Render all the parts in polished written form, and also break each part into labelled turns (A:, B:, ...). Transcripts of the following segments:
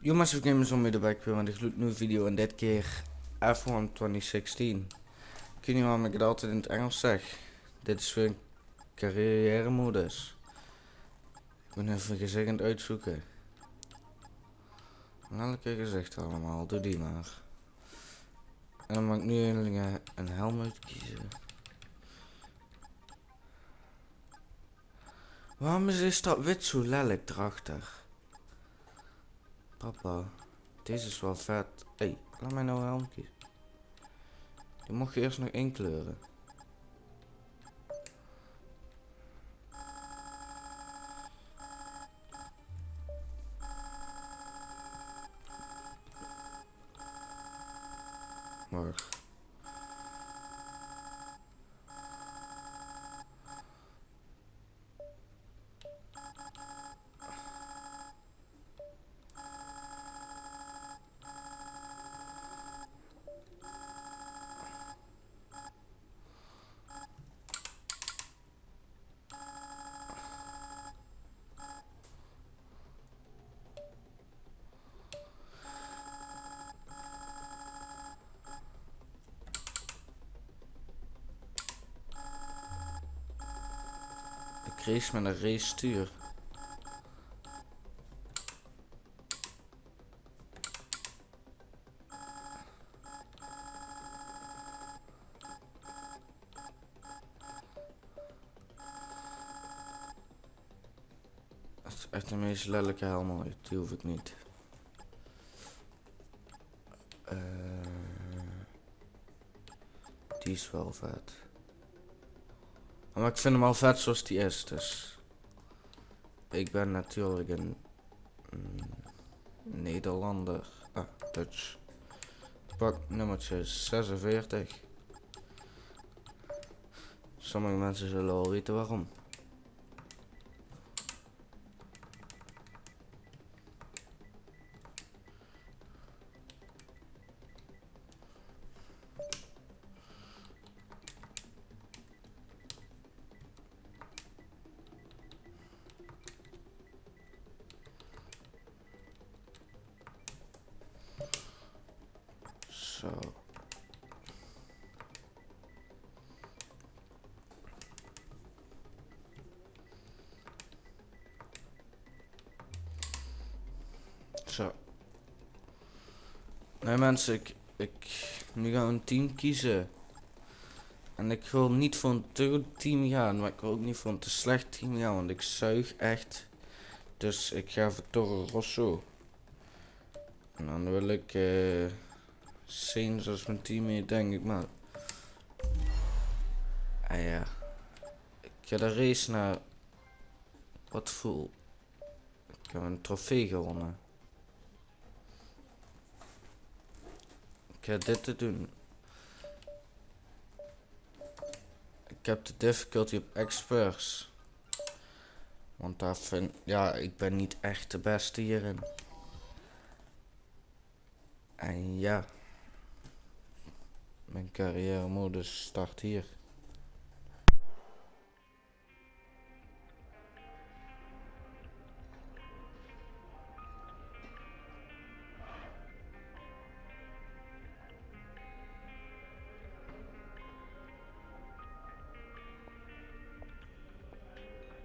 A: Yo mensen, Gamende Zombie erbij weer met een gloednieuwe video en dit keer F1 2016. Ik weet niet waarom ik het altijd in het Engels zeg. Dit is weer een carrière modus. Ik ben even een gezicht aan het uitzoeken. Welke gezicht allemaal, doe die maar. En dan mag ik nu een helm uitkiezen. Waarom is dat wit zo lelijk erachter? Papa, deze is wel vet. Hey, laat mij nou een helm kiezen. Die mocht je eerst nog inkleuren. Wacht. Ik race met een race stuur. Het is echt de meest lelijke helm ooit, die hoef ik niet. Die is wel vet. Maar ik vind hem al vet zoals die is, dus. Ik ben natuurlijk een Nederlander. Ah, Dutch. Pak nummertje 46. Sommige mensen zullen al weten waarom. Zo. Zo. Nee mensen, nu gaan we een team kiezen. En ik wil niet voor een te goed team gaan, maar ik wil ook niet voor een te slecht team gaan, want ik zuig echt. Dus ik ga voor Toro Rosso. En dan wil ik zijn zoals mijn teammate, denk ik, maar. Ah ja. Ik ga de race naar. Wat voel. Ik heb een trofee gewonnen. Ik ga dit te doen. Ik heb de difficulty op experts. Want daar vind ja, ik ben niet echt de beste hierin. En ja. Mijn carrière modus start hier.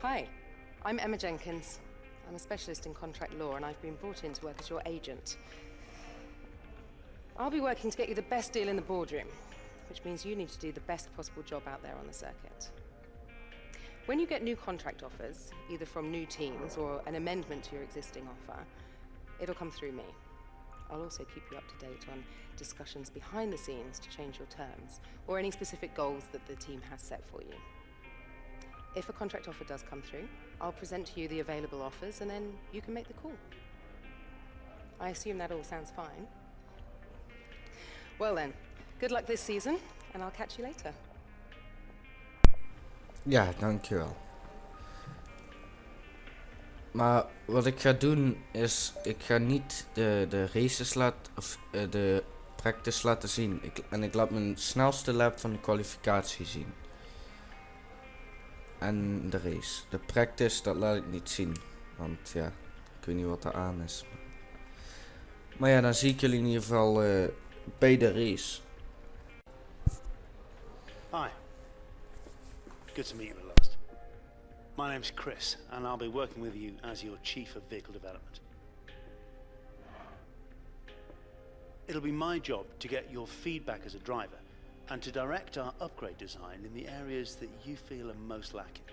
B: Hi, I'm Emma Jenkins. I'm a specialist in contract law and I've been brought in to work as your agent. I'll be working to get you the best deal in the boardroom, which means you need to do the best possible job out there on the circuit. When you get new contract offers, either from new teams or an amendment to your existing offer, it'll come through me. I'll also keep you up to date on discussions behind the scenes to change your terms or any specific goals that the team has set for you. If a contract offer does come through, I'll present to you the available offers and then you can make the call. I assume that all sounds fine. Well then, good luck this season and I'll catch you later.
A: Ja, dankjewel. Maar wat ik ga doen is, ik ga niet de races de practice laten zien. Ik laat mijn snelste lap van de kwalificatie zien. En de race. De practice, dat laat ik niet zien. Want ja, ik weet niet wat er aan is. Maar ja, dan zie ik jullie in ieder geval bij de race.
C: Hi. Good to meet you at last. My name's Chris, and I'll be working with you as your Chief of Vehicle Development. It'll be my job to get your feedback as a driver and to direct our upgrade design in the areas that you feel are most lacking.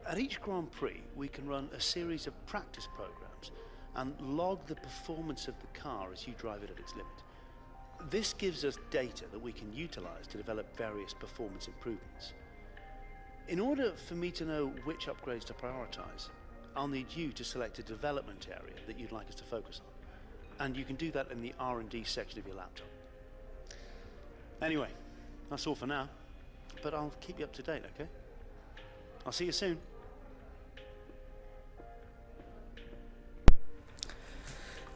C: At each Grand Prix, we can run a series of practice programs and log the performance of the car as you drive it at its limit. This gives us data that we can utilize to develop various performance improvements. In order for me to know which upgrades to prioritize, I'll need you to select a development area that you'd like us to focus on. And you can do that in the R&D section of your laptop. Anyway, that's all for now, but I'll keep you up to date, okay? I'll see you soon.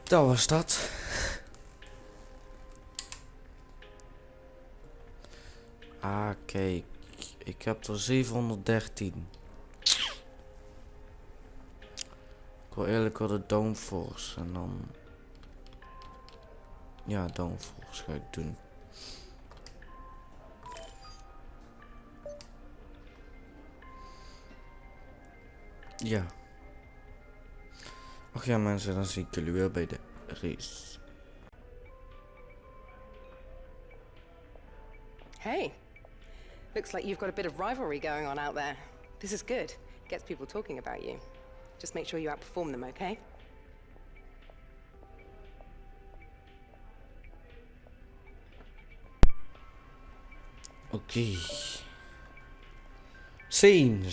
A: Dat was dat. Ah, kijk. Ik heb er 713. Ik wil eigenlijk wel de downforce en dan... Ja, downforce ga ik doen. Ja. Ach ja mensen, dan zie ik jullie weer bij de race.
B: Hey, looks like you've got a bit of rivalry going on out there. This is good. Gets people talking about you. Just make sure you outperform them, okay?
A: Oké. Zijn.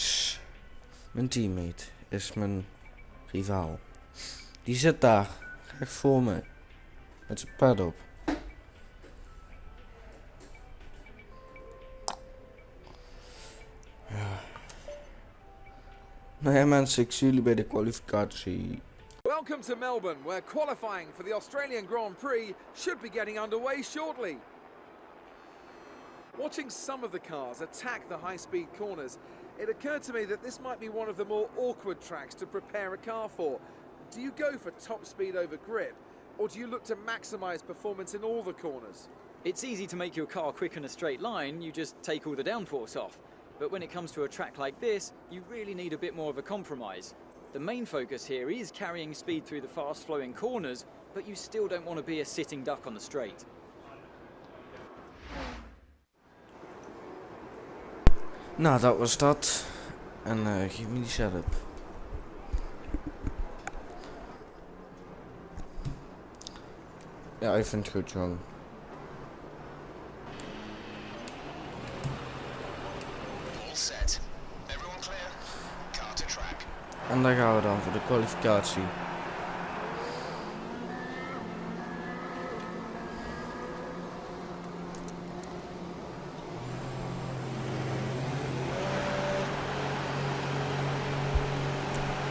A: Mijn teammate is mijn rivaal. Die zit daar, recht voor me, met zijn pad op. Ja. Nou ja mensen, ik zie jullie bij de kwalificatie.
D: Welcome to Melbourne, where qualifying for the Australian Grand Prix should be getting underway shortly. Watching some of the cars attack the high-speed corners, it occurred to me that this might be one of the more awkward tracks to prepare a car for. Do you go for top speed over grip, or do you look to maximise performance in all the corners?
E: It's easy to make your car quick in a straight line, you just take all the downforce off. But when it comes to a track like this, you really need a bit more of a compromise. The main focus here is carrying speed through the fast-flowing corners, but you still don't want to be a sitting duck on the straight.
A: Nou, dat was dat. En geef me die setup. Ja, ik vind het goed, jong.
F: All set. Everyone clear? Car to track.
A: En daar gaan we dan voor de kwalificatie.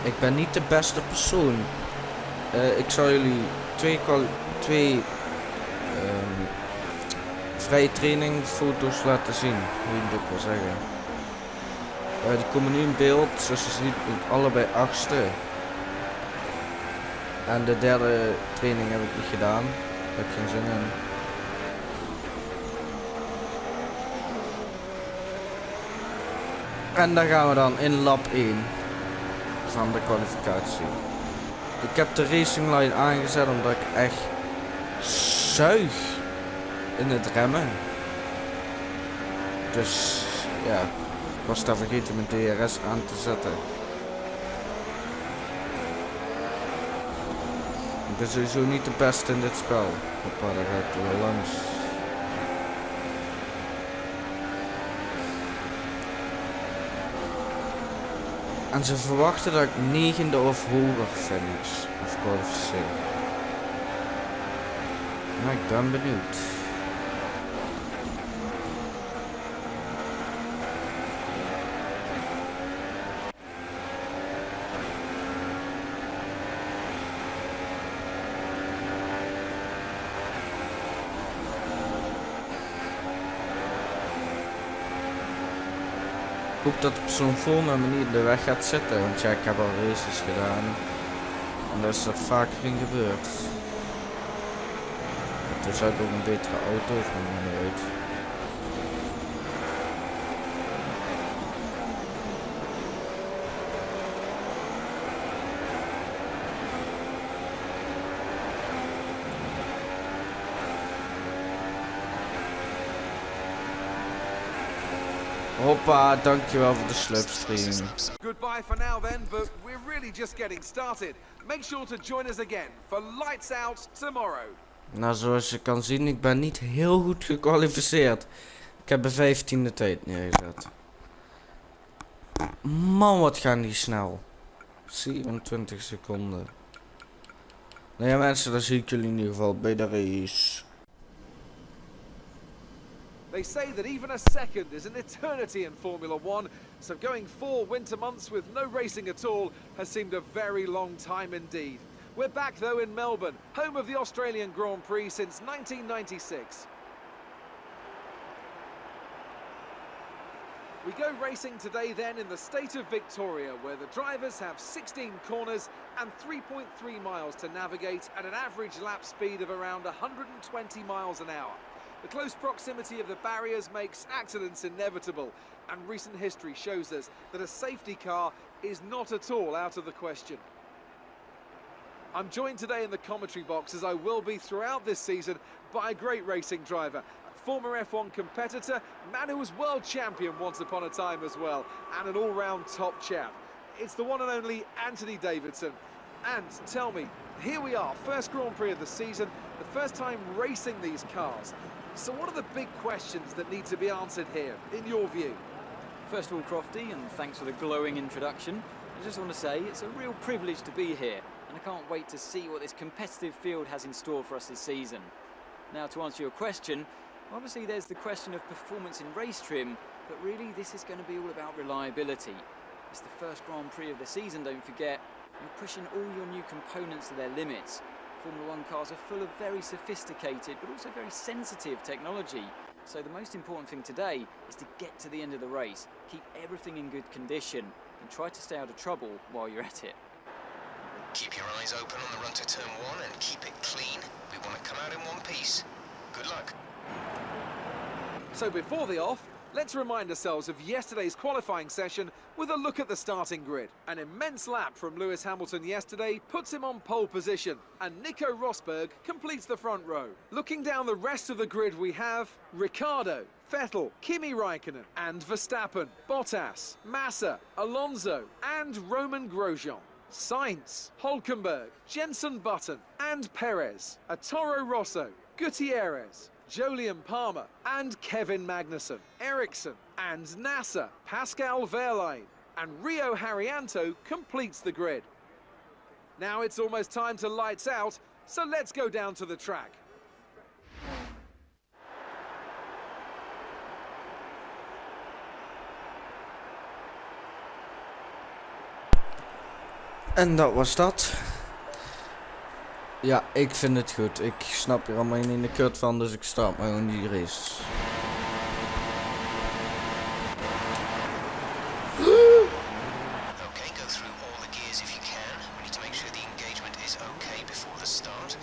A: Ik ben niet de beste persoon. Ik zal jullie twee vrije training foto's laten zien, hoe je het ook wil zeggen. Die komen nu in beeld, zoals je ziet, allebei achtste. En de derde training heb ik niet gedaan. Daar heb ik geen zin in. En daar gaan we dan in lap 1 van de kwalificatie. Ik heb de racing line aangezet omdat ik echt zuig in het remmen. Dus ja, ik was daar vergeten mijn DRS aan te zetten. Ik ben sowieso niet de beste in dit spel. Hoppa, daar ga ik er wel langs. En ze verwachten dat ik 9e of hoger finish of kwalificeer. Maar ik ben benieuwd. Ik hoop dat de persoon voor me niet in de weg gaat zitten, want ja, ik heb al races gedaan en daar is dat vaker in gebeurd. Toen zou ik ook een betere auto van me uit. Hoppa, dankjewel voor de slipstream.
D: Goodbye for now then, but we're really just getting started. Make sure to join us again for Lights Out tomorrow.
A: Nou, zoals je kan zien, ik ben niet heel goed gekwalificeerd. Ik heb een 15e tijd neergezet. Man, wat gaan die snel. 27 seconden. Nou ja mensen, dan zie ik jullie in ieder geval bij de race.
D: They say that even a second is an eternity in Formula One, so going 4 winter months with no racing at all has seemed a very long time indeed. We're back though in Melbourne, home of the Australian Grand Prix since 1996. We go racing today then in the state of Victoria, where the drivers have 16 corners and 3.3 miles to navigate at an average lap speed of around 120 miles an hour. The close proximity of the barriers makes accidents inevitable, and recent history shows us that a safety car is not at all out of the question. I'm joined today in the commentary box, as I will be throughout this season, by a great racing driver, a former F1 competitor, man who was world champion once upon a time as well, and an all-round top chap. It's the one and only Anthony Davidson. And tell me, here we are, first Grand Prix of the season, the first time racing these cars. So what are the big questions that need to be answered here, in your view?
E: First of all, Crofty, and thanks for the glowing introduction. I just want to say it's a real privilege to be here, and I can't wait to see what this competitive field has in store for us this season. Now, to answer your question, obviously there's the question of performance in race trim, but really this is going to be all about reliability. It's the first Grand Prix of the season, don't forget. You're pushing all your new components to their limits. Formula One cars are full of very sophisticated but also very sensitive technology. So the most important thing today is to get to the end of the race, keep everything in good condition and try to stay out of trouble while you're at it.
F: Keep your eyes open on the run to turn 1 and keep it clean. We want to come out in one piece. Good luck.
D: So before the off, let's remind ourselves of yesterday's qualifying session with a look at the starting grid. An immense lap from Lewis Hamilton yesterday puts him on pole position, and Nico Rosberg completes the front row. Looking down the rest of the grid, we have Ricciardo, Vettel, Kimi Raikkonen and Verstappen, Bottas, Massa, Alonso and Roman Grosjean. Sainz, Hülkenberg, Jenson Button and Perez, a Toro Rosso, Gutierrez, Jolyon Palmer and Kevin Magnussen, Ericsson and Nasser, Pascal Wehrlein and Rio Haryanto completes the grid. Now it's almost time to lights out, so let's go down to the track.
A: En dat was dat. Ja, ik vind het goed. Ik snap hier allemaal in de kut van, dus ik start maar gewoon die race.
F: Okay, go through all the gears if you can. We need to make sure the engagement is okay before the start.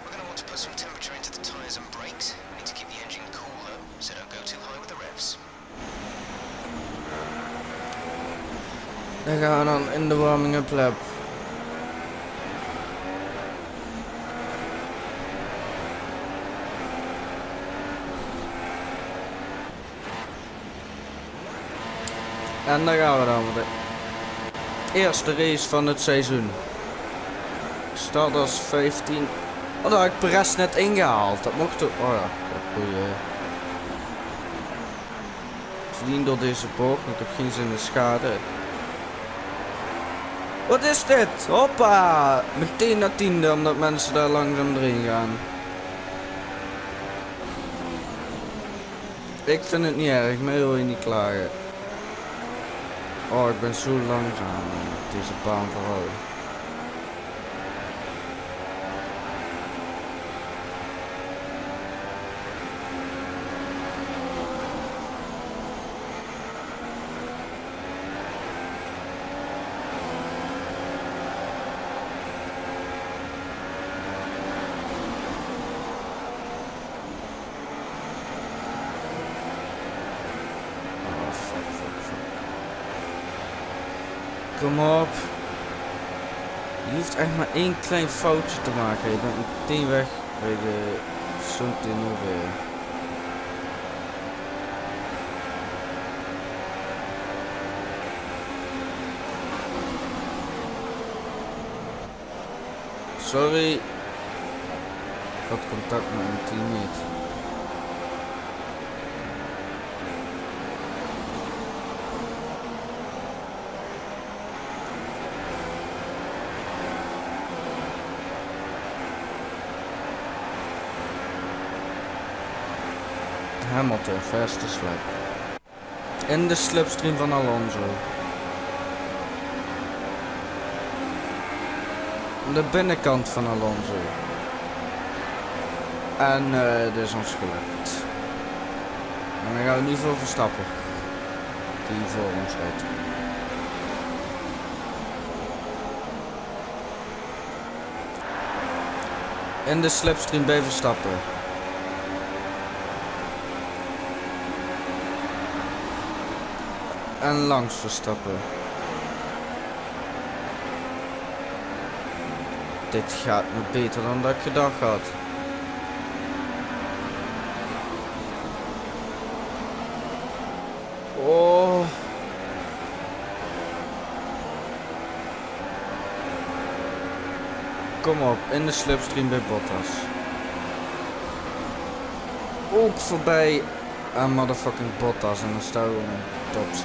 F: We're going to want to put some temperature into the tyres and brakes. We need to keep the engine cool though, so don't go too high with the revs.
A: Dan gaan we dan in de warming-up lap. En daar gaan we dan voor de eerste race van het seizoen. Ik start als 15. Oh, daar had ik Perez net ingehaald. Dat mocht ook. Oh ja, goeie. Verdien door deze bocht, want ik heb geen zin in schade. Wat is dit? Hoppa! Meteen naar 10e, omdat mensen daar langzaam erin gaan. Ik vind het niet erg, maar wil je niet klagen. Oh, ik ben zo langzaam op deze baan vooral. Kom op. Je hoeft echt maar één klein foutje te maken. Je bent meteen weg bij de Sontinore. Sorry. Ik had contact met mijn teammate. Hamilton, fastest lap. In de slipstream van Alonso. De binnenkant van Alonso. En dit is ons gelukt. En dan gaan we nu voor Verstappen. Die voor ons rijdt. In de slipstream bij Verstappen. En langs Verstappen. Dit gaat me beter dan dat ik gedacht had. Oh. Kom op, in de slipstream bij Bottas. Ook voorbij aan motherfucking Bottas en dan staan we in top 6.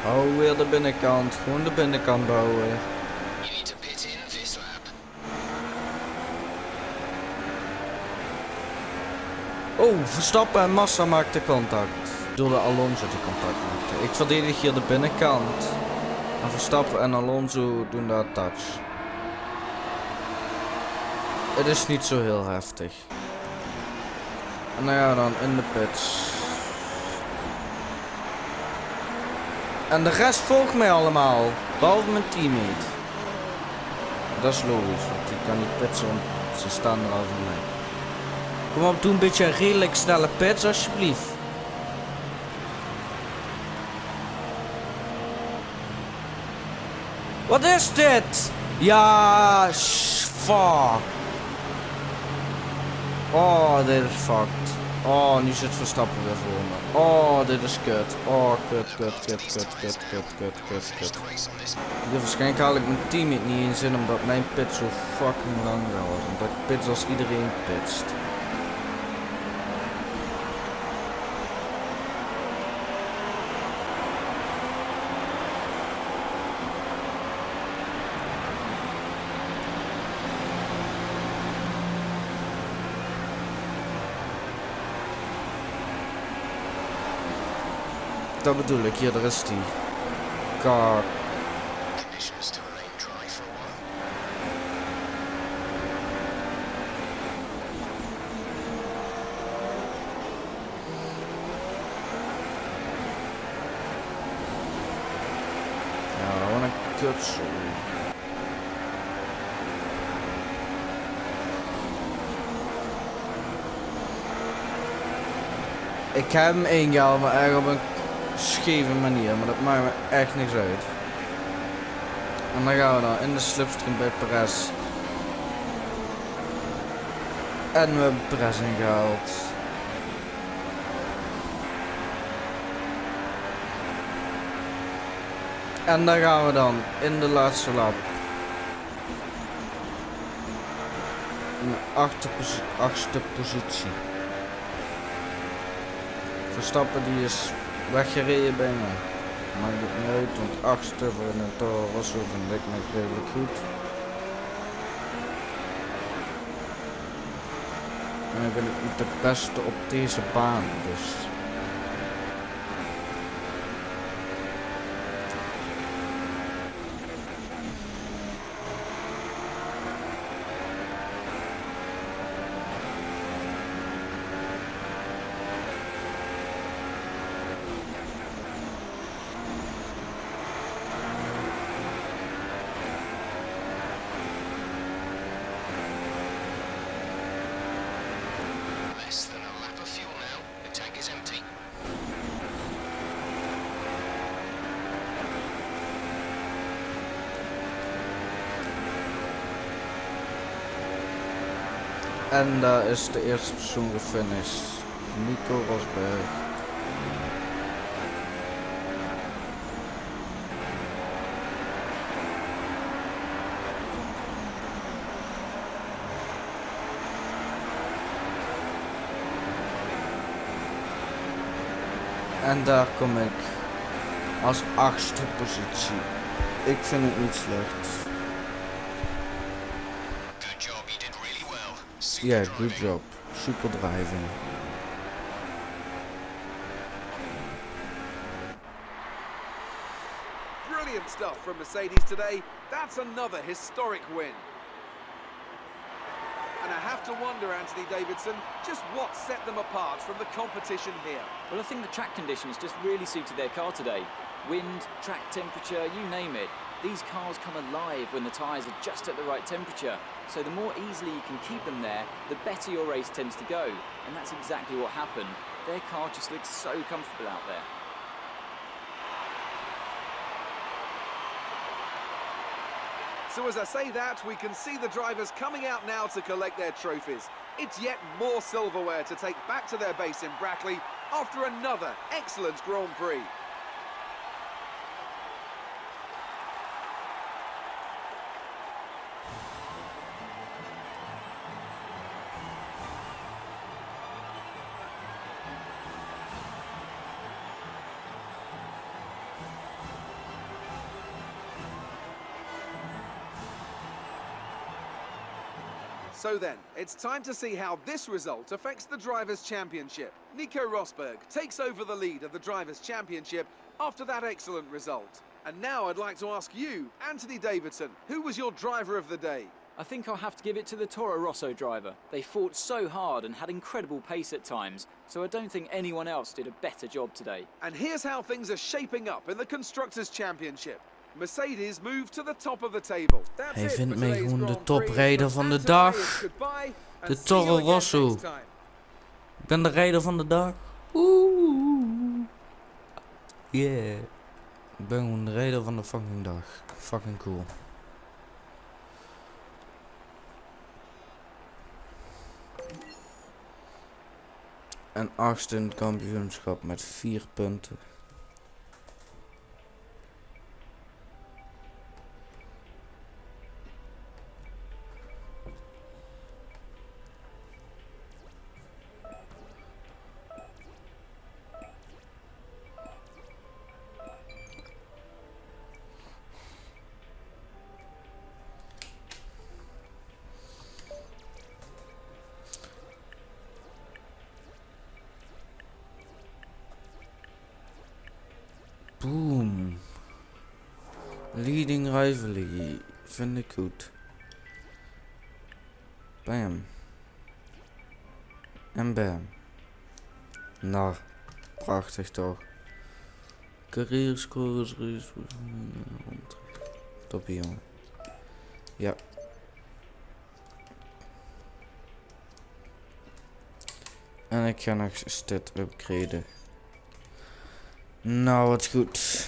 A: Hou weer de binnenkant, gewoon de binnenkant bouwen.
F: You need to pit in this lap.
A: Oh, Verstappen en Massa maakten contact. Doordat Alonso die contact maakte. Ik verdedig hier de binnenkant. En Verstappen en Alonso doen daar touch. Het is niet zo heel heftig. En dan gaan we dan in de pits. En de rest volgt mij allemaal. Behalve mijn teammate. Dat is logisch, want die kan niet pitsen, want ze staan er al voor mij. Kom op, doe een beetje een redelijk snelle pits alsjeblieft. Wat is dit? Ja, fuck. Oh, dit is fucked. Oh, nu zit Verstappen weer voor me. Oh, dit is kut. Oh, kut. Waarschijnlijk haal ik mijn teammate niet eens in, omdat mijn pit zo fucking lang was. Omdat ik pits als iedereen pitst. Dat bedoel ik, hier, daar is die car.
F: Conditions to remain dry for a while.
A: Ja, wat een kutzooi. Ik heb hem ingehaald, maar echt op een scheve manier, maar dat maakt me echt niks uit. En dan gaan we dan in de slipstream bij Perez. En we hebben Perez ingehaald. En dan gaan we dan in de laatste lap. In de achtste positie. Verstappen die is weggereden bij me. Maakt het niet uit, want achtste voor een Toro Rosso vind ik nog redelijk goed. En ik ben niet de beste op deze baan, dus. En daar is de eerste persoon gefinished. Nico Rosberg. En daar kom ik als 8e positie. Ik vind het niet slecht.
F: Good job, you did really well.
A: Ja,
F: Super
A: good
F: driving.
A: job. Super driving.
D: Brilliant stuff from Mercedes today. That's another historic win. And I have to wonder, Anthony Davidson, just what set them apart from the competition here.
E: Well, I think the track conditions just really suited their car today. Wind, track temperature, you name it. These cars come alive when the tyres are just at the right temperature. So the more easily you can keep them there, the better your race tends to go. And that's exactly what happened. Their car just looks so comfortable out there.
D: So as I say that, we can see the drivers coming out now to collect their trophies. It's yet more silverware to take back to their base in Brackley after another excellent Grand Prix. So then, it's time to see how this result affects the Drivers' Championship. Nico Rosberg takes over the lead of the Drivers' Championship after that excellent result. And now I'd like to ask you, Anthony Davidson, who was your driver of the day?
E: I think I'll have to give it to the Toro Rosso driver. They fought so hard and had incredible pace at times, so I don't think anyone else did a better job today.
D: And here's how things are shaping up in the Constructors' Championship. Mercedes moved to the top of the table. That's
A: Hij
D: it
A: vindt
D: for
A: mij
D: today's
A: gewoon de
D: Grand Prix.
A: toprijder van de
D: Anthony,
A: dag.
D: it's goodbye and
A: De
D: see you
A: Toro
D: again
A: Rosso.
D: next time.
A: Ik ben de rijder van de dag. Oeh. Yeah. Ik ben gewoon de rijder van de fucking dag. Fucking cool. En 8e in het kampioenschap met 4 punten. Boom. Leading rivalry. Vind ik goed. Bam. En bam. Nou, prachtig toch. Career scores. Toppie jongen. Ja. En ik ga nog stat upgraden. Nou, wat goed.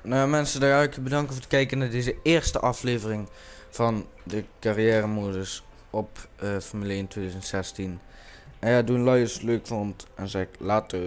A: Nou mensen, dan ga ik je bedanken voor het kijken naar deze eerste aflevering van de carrière modus op Formule 1 2016. En ja, doe een like als je het leuk vond en zeg later.